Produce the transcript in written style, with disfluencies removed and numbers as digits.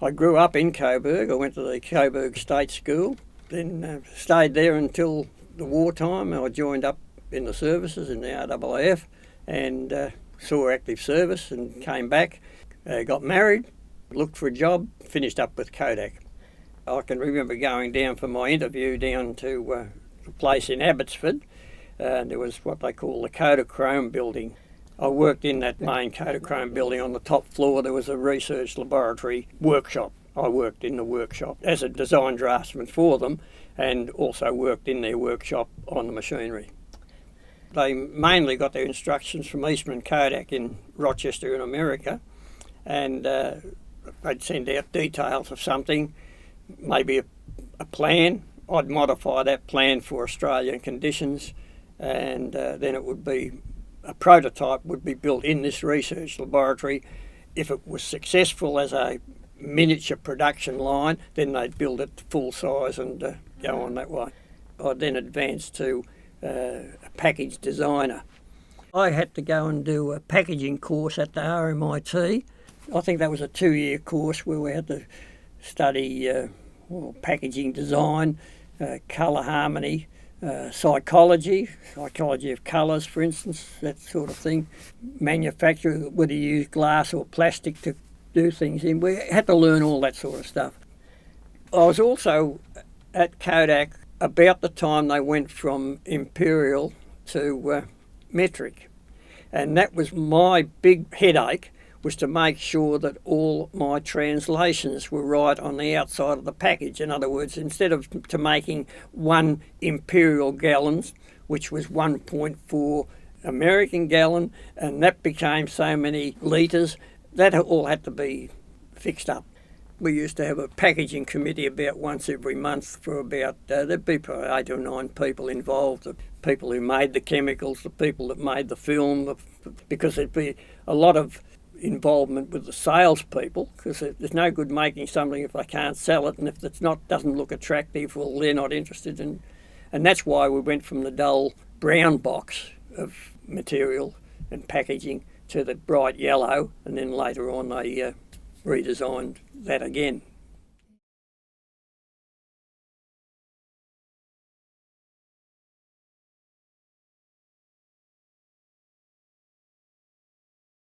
I grew up in Coburg. I went to the Coburg State School, then stayed there until the wartime. I joined up in the services in the RAAF and saw active service and came back, got married, looked for a job, finished up with Kodak. I can remember going down for my interview down to a place in Abbotsford. There was what they call the Kodachrome building. I worked in that main Kodachrome building. On the top floor there was a research laboratory workshop. I worked in the workshop as a design draftsman for them and also worked in their workshop on the machinery. They mainly got their instructions from Eastman Kodak in Rochester in America, and they'd send out details of something, maybe a plan. I'd modify that plan for Australian conditions, and then it would be a prototype would be built in this research laboratory. If it was successful as a miniature production line, then they'd build it to full size and go on that way. I'd then advance to a package designer. I had to go and do a packaging course at the RMIT. I think that was a 2-year course where we had to study packaging design, colour harmony, psychology of colours, for instance, that sort of thing. Manufacture, whether you use glass or plastic to do things in. We had to learn all that sort of stuff. I was also at Kodak about the time they went from imperial to metric. And that was my big headache, was to make sure that all my translations were right on the outside of the package. In other words, instead of to making 1 imperial gallons, which was 1.4 American gallon, and that became so many litres, that all had to be fixed up. We used to have a packaging committee about once every month for about, there'd be probably 8 or 9 people involved, the people who made the chemicals, the people that made the film, because there'd be a lot of involvement with the salespeople, because there's no good making something if they can't sell it, and if it's not doesn't look attractive, well, they're not interested in. And that's why we went from the dull brown box of material and packaging to the bright yellow, and then later on they redesigned that again.